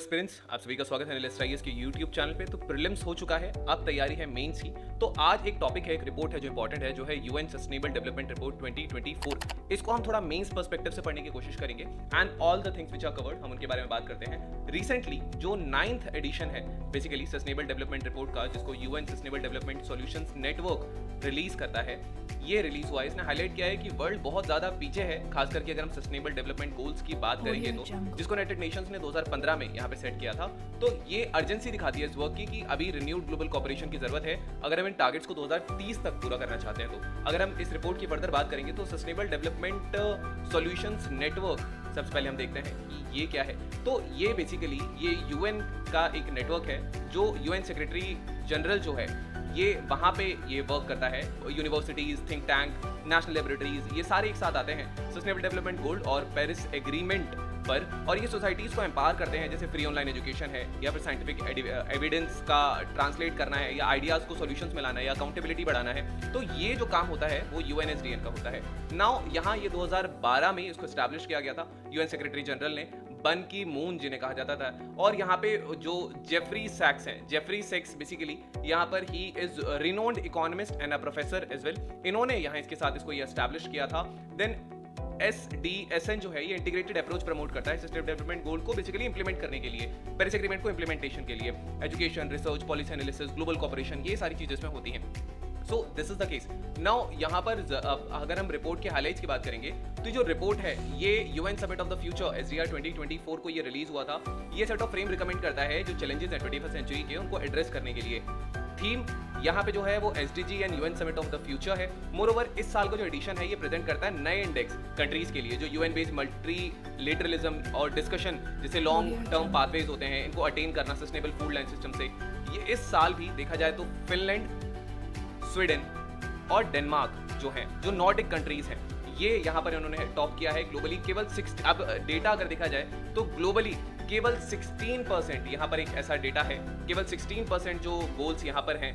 Aspirants, आप सभी का स्वागत है एनालिस्ट आईएएस के यूट्यूब चैनल पे। तो प्रीलिम्स हो चुका है, अब तैयारी है मेंस की। तो आज एक टॉपिक है, एक रिपोर्ट है जो इंपॉर्टेंट है, जो है यूएन सस्टेनेबल डेवलपमेंट रिपोर्ट 2024। इसको हम थोड़ा मेंस पर्सपेक्टिव से पढ़ने की कोशिश करेंगे and all the things which are covered, हम उनके बारे में बात करते हैं। रिसेंटली जो 9th एडिशन है बेसिकली सस्टेनेबल डेवलपमेंट रिपोर्ट का, जिसको UN sustainable development solutions network release करता है, ये रिलीज हुआ है। इसने हाईलाइट किया है कि वर्ल्ड बहुत ज्यादा पीछे है, खास करके अगर हम सस्टेनेबल डेवलपमेंट गोल्स की बात करेंगे तो, जिसको यूनाइटेड नेशंस ने 2015 में यहाँ पे सेट किया था। तो ये अर्जेंसी दिखाती है इस वर्क की कि अभी रिन्यूड ग्लोबल कोऑपरेशन की जरूरत है अगर हम इन टारगेट्स को 2030 तक पूरा करना चाहते हैं। तो अगर हम इस रिपोर्ट की फर्दर बात करेंगे तो सस्टेनेबल डेवलपमेंट सॉल्यूशंस नेटवर्क, सबसे पहले हम देखते हैं कि ये क्या है। तो ये बेसिकली ये यूएन का एक नेटवर्क है जो यूएन सेक्रेटरी जनरल जो है ये वहाँ पे ये वर्क करता है। Universities, think tank, national laboratories, ये सारे एक साथ आते हैं सस्टेनेबल डेवलपमेंट गोल और पेरिस एग्रीमेंट पर, और ये सोसाइटीज़ को एम्पावर करते हैं, जैसे फ्री ऑनलाइन एजुकेशन है, या फिर साइंटिफिक एविडेंस का ट्रांसलेट करना है, या आइडियाज़ को सॉल्यूशंस में लाना है, या अकाउंटेबिलिटी बढ़ाना है। तो ये जो काम होता है वो यूएनएसडीएन का होता है। नाउ यहाँ ये 2012 में इसको एस्टैब्लिश किया गया था यूएन सेक्रेटरी जनरल ने, बन की मून जिन्हें कहा जाता था। और यहाँ पे जो जेफरी सैक्स हैं, जेफरी सैक्स बेसिकली यहाँ पर he is renowned economist and a professor as well, इन्होंने यहाँ इसके साथ इसको ये एस्टैब्लिश किया था। देन SDSN जो है ये इंटीग्रेटेड अप्रोच प्रमोट करता है सस्टेनेबल डेवलपमेंट गोल को बेसिकली इंप्लीमेंट करने के लिए, पेरिस एग्रीमेंट को इंप्लीमेंटेशन के लिए। Education, research, policy analysis, global cooperation, ये सारी चीजें इसमें होती हैं। So this is the case. Now यहाँ पर अगर हम रिपोर्ट के हाइलाइट्स की बात करेंगे तो जो रिपोर्ट है ये UN summit of the future SDR 2024 को ये रिलीज हुआ था। ये सेट ऑफ फ्रेम रिकमेंड करता है जो चैलेंजेस हैं 21st सेंचुरी के, उनको एड्रेस करने के लिए। थीम यहाँ पे जो है वो SDG and UN summit of the future है। मोरओवर इस साल का जो एडिशन है ये प्रेजेंट करता है नए इंडेक्स कंट्रीज के लिए, जो यूएन बेस्ड मल्टीलेटरलिज्म और डिस्कशन, जैसे लॉन्ग टर्म पाथवेज होते हैं, इनको अटेन करना सस्टेनेबल फूड लाइन सिस्टम से। ये इस साल भी देखा जाए तो फिनलैंड, स्वीडन और डेनमार्क जो हैं, जो नॉर्डिक कंट्रीज हैं, ये यहाँ पर उन्होंने टॉप किया है ग्लोबली। केवल 6, अब डेटा अगर देखा जाए तो ग्लोबली केवल 16% यहाँ पर एक ऐसा डेटा है, केवल 16% जो गोल्स यहाँ पर हैं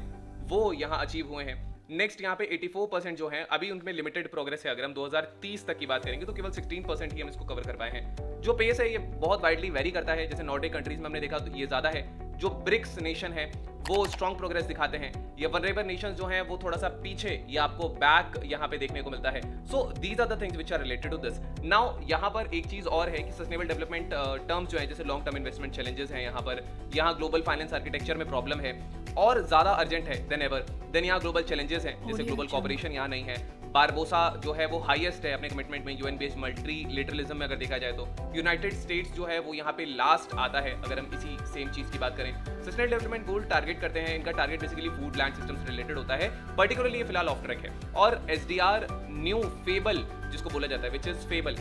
वो यहाँ अचीव हुए हैं। नेक्स्ट यहाँ पे 84% जो है अभी उनमें लिमिटेड प्रोग्रेस है। अगर हम 2030 तक की बात करेंगे तो केवल 16% ही हम इसको कवर कर पाए हैं। जो पेस है ये बहुत वाइडली वेरी करता है, जैसे नॉर्डिक कंट्रीज में हमने देखा तो ये ज्यादा है। जो ब्रिक्स नेशन है वो स्ट्रॉन्ग प्रोग्रेस दिखाते हैं, ये वनरेबल नेशंस जो हैं वो थोड़ा सा पीछे या आपको बैक यहाँ पे देखने को मिलता है। So these are the things which are related to this. Now यहाँ पर एक चीज और है कि सस्टेनेबल डेवलपमेंट टर्म्स जो है, जैसे लॉन्ग टर्म इन्वेस्टमेंट चैलेंजेस हैं यहाँ पर, यहाँ ग्लोबल फाइनेंस आर्किटेक्चर में प्रॉब्लम है और ज्यादा अर्जेंट है देन एवर। देन यहाँ ग्लोबल चैलेंजेस हैं, जैसे ग्लोबल कोऑपरेशन यहाँ नहीं है। बारबोसा जो है वो हाईएस्ट है अपने कमिटमेंट में यूएन बेस्ड मल्टीलेटरलिज्म में अगर देखा जाए तो। यूनाइटेड स्टेट्स जो है वो यहाँ पे लास्ट आता है अगर हम इसी सेम चीज की बात करें। सस्टेनेबल डेवलपमेंट गोल टारगेट करते हैं, इनका target basically food land system से रिलेटेड होता है, पर्टिकुलरली ये फिलहाल ऑफ ट्रैक है। और SDR न्यू फेबल जिसको बोला जाता है, विच इज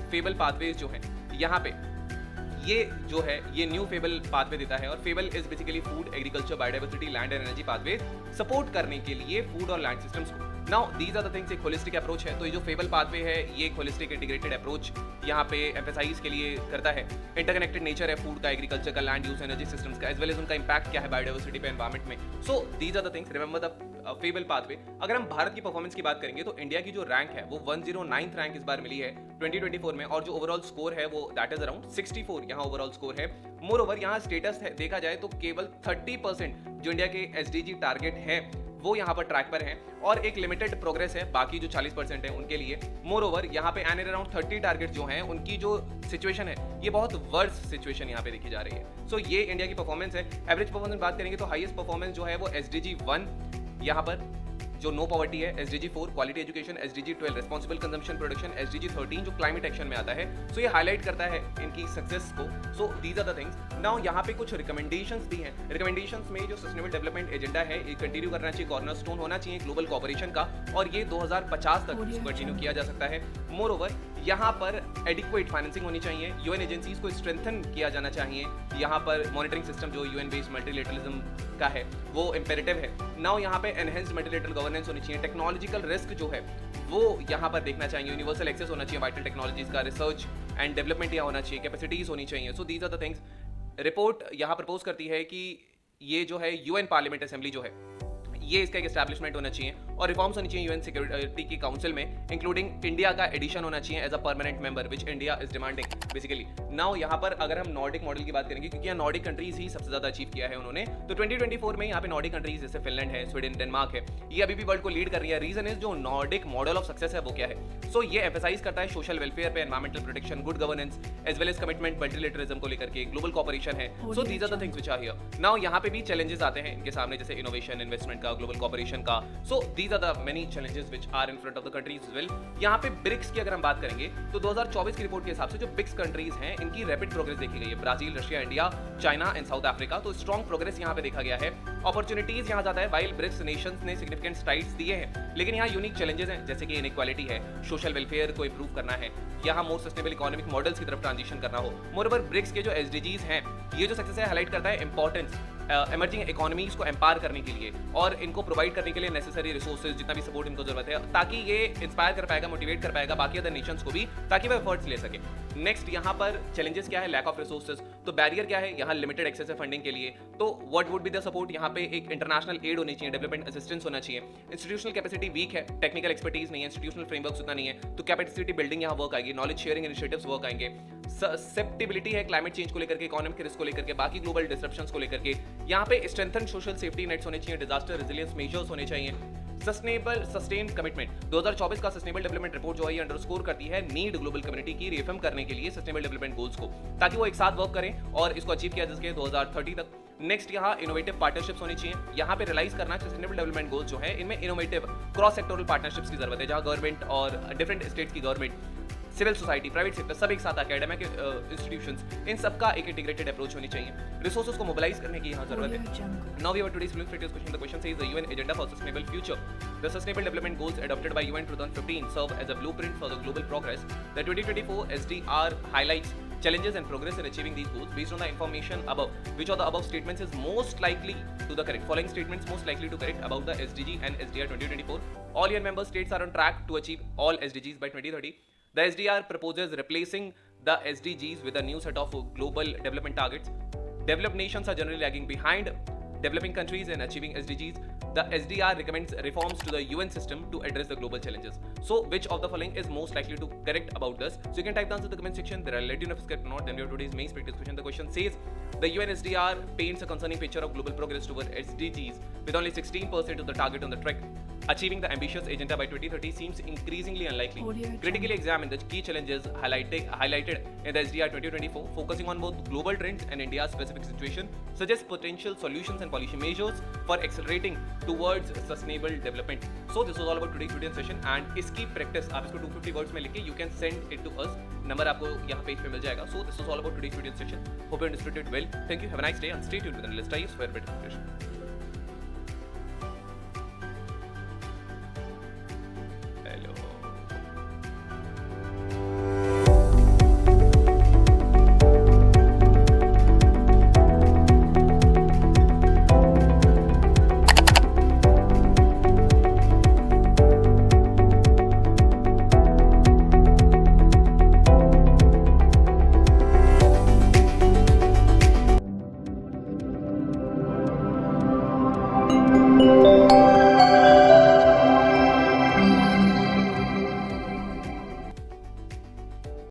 फेबल पाथवेज जो है यहाँ पे, ये जो है ये न्यू फेबल पाथवे देता है। और FABLE is basically food, agriculture, biodiversity, land and energy pathway support करने के लिए फूड और लैंड सिस्टम्स को। Now these are the things, एक होलिस्टिक अप्रोच है। तो ये जो फेबल पाथवे है ये एक होलिस्टिक इंटीग्रेटेड अप्रोच यहाँ पे एम्फेसाइज के लिए करता है। इंटरकनेक्टेड नेचर है फूड का, एग्रीकल्चर का, लैंड यूज, एनर्जी सिस्टम्स का, एज वेल एज उनका इंपैक्ट क्या है बायोडाइवर्सिटी पे, एनवायरमेंट में। So these are the things, remember the fable pathway. अगर हम भारत की परफॉर्मेंस की बात करेंगे तो इंडिया की जो रैंक है वो 109th रैंक इस बार मिली है 2024 में, और जो ओवरऑल स्कोर है वो दैट इज अराउंड 64 यहाँ ओवरऑल स्कोर है। मोर ओवर यहाँ स्टेटस है देखा जाए तो केवल 30% जो इंडिया के SDG टारगेट है वो यहाँ पर ट्रैक पर हैं, और एक लिमिटेड प्रोग्रेस है बाकी जो 40% है उनके लिए। मोर ओवर यहाँ पे एंड अराउंड 30 टारगेट जो हैं उनकी जो सिचुएशन है ये बहुत वर्स सिचुएशन यहाँ पे देखी जा रही है। सो ये इंडिया की परफॉर्मेंस है। एवरेज परफॉर्मेंस बात करेंगे तो हाईएस्ट परफॉर्मेंस जो है वो SDG 1 यहाँ पर जो नो पॉवर्टी है, SDG 4 quality education, SDG 12 responsible consumption production, SDG 13 जो क्लाइमेट एक्शन में आता है। सो ये हाईलाइट करता है इनकी सक्सेस को। So these are the things. Now यहाँ पे कुछ रिकमेंडेशंस दी हैं। रिकमेंडेशंस में जो सस्टेनेबल डेवलपमेंट एजेंडा है ये कंटिन्यू करना चाहिए, कॉर्नरस्टोन होना चाहिए ग्लोबल कोऑपरेशन का, और ये 2050 तक इसको कंटिन्यू किया जा सकता है। मोर ओवर यहाँ पर एडिक्वेट फाइनेंसिंग होनी चाहिए, यूएन एजेंसीज को स्ट्रेंथन किया जाना चाहिए। यहाँ पर मॉनिटरिंग सिस्टम जो यूएन बेस्ड मल्टीलेटरलिज्म का है वो इंपेरेटिव है। नाउ यहाँ पे एनहेंस्ड मल्टीलेटरल गवर्नेंस होनी चाहिए। टेक्नोलॉजिकल रिस्क जो है वो यहाँ पर देखना चाहिए। यूनिवर्सल एक्सेस होना चाहिए वाइटल टेक्नोलॉजीज का, रिसर्च एंड डेवलपमेंट यहाँ होना चाहिए, कैपेसिटीज होनी चाहिए। So these are the things. Report यहाँ प्रपोज करती है कि ये जो है यूएन पार्लियामेंट असेंबली जो है ये इसका एक एस्टैब्लिशमेंट होना चाहिए, और रिफॉर्म्स होनी चाहिए यूएन सिक्योरिटी की काउंसिल में, इंक्लूडिंग इंडिया का एडिशन होना चाहिए as a permanent member, which India is demanding basically. Now यहाँ पर अगर हम नॉर्डिक मॉडल की बात करेंगे, क्योंकि यहाँ नॉर्डिक कंट्रीज ही सबसे ज्यादा अचीव किया है उन्होंने, तो 2024 में यहाँ पे नॉर्डिक कंट्रीज जैसे फिनलैंड है, स्वीडन, डेनमार्क है, ये अभी भी वर्ल्ड को लीड कर रही है। रीजन इज जो नॉर्डिक मॉडल ऑफ सक्सेस है वो क्या है, सो ये एम्फसाइज करता है सोशल वेलफेयर पे, environmental protection, good governance as well as commitment multilateralism को लेकर के, ग्लोबल कोऑपरेशन है। So these are the things which are here. Now यहाँ पे भी चैलेंजेस आते हैं इनके सामने, जैसे इनोवेशन, इन्वेस्टमेंट का, ग्लोबल कोऑपरेशन का। So these are the many challenges which are in front of the countries as well. यहाँ पे ब्रिक्स की अगर हम बात करेंगे तो 2024 की रिपोर्ट के हिसाब से जो ब्रिक्स कंट्रीज हैं इनकी रैपिड प्रोग्रेस देखी गई है, Brazil, Russia, India, China and south Africa. तो स्ट्रॉन्ग प्रोग्रेस यहाँ पे देखा गया है। अपॉर्चुनिटीज यहाँ ज्यादा है, वाइल ब्रिक्स नेशंस ने सिग्निफिकेंट स्ट्राइड्स दिए हैं, लेकिन यहाँ यूनिक चैलेंजेस हैं, जैसे कि इनइक्वालिटी है, सोशल वेलफेयर को इंप्रूव करना है, यहाँ मोर सस्टेनेबल इकोनॉमिक मॉडल्स की तरफ ट्रांजिशन करना हो। मोरओवर ब्रिक्स के जो एसडीजीज हैं, ये जो सक्सेस है हाईलाइट करता है इंपॉर्टेंस इमर्जिंग इकोनॉमीज को एम्पावर करने के लिए और इनको प्रोवाइड करने के लिए नेसेसरी रिसोर्सेज, जितना भी सपोर्ट इनको जरूरत है, ताकि ये इंस्पायर कर पाएगा, मोटिवेट कर पाएगा बाकी अदर नेशंस को भी, ताकि वो एफर्ट्स ले सके। नेक्स्ट यहाँ पर चैलेंजेस क्या है, लैक ऑफ रिसोर्सेज। तो बैरियर क्या है, यहाँ लिमिटेड एक्सेस है फंडिंग के लिए। तो what would be the support, यहाँ पे एक इंटरनेशनल एड होनी चाहिए, डेवलपमेंट असिस्टेंस होना चाहिए। इंस्टीट्यूशनल कैपेसिटी वीक है, टेक्निकल एक्सपर्टीज नहीं है, इंस्टीट्यूशनल फ्रेमवर्क उतना नहीं है, तो कैपेसिटी बिल्डिंग यहाँ वर्क आएगी, नॉलेज शेयरिंग इनिशिएटिव्स वर्क आएंगे। ससेप्टिबिलिटी है क्लाइमेट चेंज को लेकर के, इकोनॉमिक के रिस्क को लेकर के, बाकी ग्लोबल डिसरप्शंस को लेकर के। यहाँ पे स्ट्रेंथन सोशल सेफ्टी नेट्स होने चाहिए, डिजास्टर रेजिलियंस मेजर्स होने चाहिए, सस्टेन्ड कमिटमेंट। 2024 का सस्टेनेबल डेवलपमेंट रिपोर्ट जो है ये अंडरस्कोर करती है नीड ग्लोबल कम्युनिटी की रिएफर्म करने के लिए सस्टेनेबल डेवलपमेंट गोल्स को, ताकि वो एक साथ वर्क करें और इसको अचीव किया जा सके 2030 तक। नेक्स्ट यहाँ इनोवेटिव पार्टनरशिप्स होनी चाहिए, यहाँ पे रियलाइज करना सस्टेनेबल डेवलपमेंट गोल्स जो है इनमें इनोवेटिव क्रॉस सेक्टोरल पार्टनरशिप्स की जरूरत है, जहाँ गवर्नमेंट और डिफरेंट स्टेट्स की government, civil society, private sector सब एक साथ, एकेडमिक इंस्टीट्यूशंस, इन सबका एक इंटीग्रेटेड अप्रोच होनी चाहिए। रिसोर्सेज को मोबिलाइज करने की यहाँ जरूरत है। Now we have today's film critics question. The question says the UN agenda for sustainable future, the sustainable development goals adopted by UN 2015 serve as a blueprint for the global progress. The 2024 SDR highlights challenges and progress in achieving these goals. Based on the information above, which of the above statements is most likely to the correct? Following statements most likely to correct about the SDG and SDR 2024. All UN member states are on track to achieve all SDGs by 2030. The SDR proposes replacing the SDGs with a new set of global development targets. Developed nations are generally lagging behind developing countries in achieving SDGs. The SDR recommends reforms to the UN system to address the global challenges. So, which of the following is most likely to correct about this? So, you can type the answer in the comment section. There I'll let you know if it's correct or not. Then we have today's main practice question. The question says, the UN SDR paints a concerning picture of global progress toward SDGs with only 16% of the target on the track. Achieving the ambitious agenda by 2030 seems increasingly unlikely. Critically examine the key challenges highlighted in the SDR 2024, focusing on both global trends and India's specific situation, suggest potential solutions and policy measures for accelerating towards sustainable development. So this was all about today's video session, and इसकी practice आप इसको 250 words में लिख के you can send it to us. Number आपको यहाँ page पे मिल जाएगा. So this was all about today's video session. Hope you understood it well. Thank you. Have a nice day and stay tuned with the Analyst IAS for better preparation.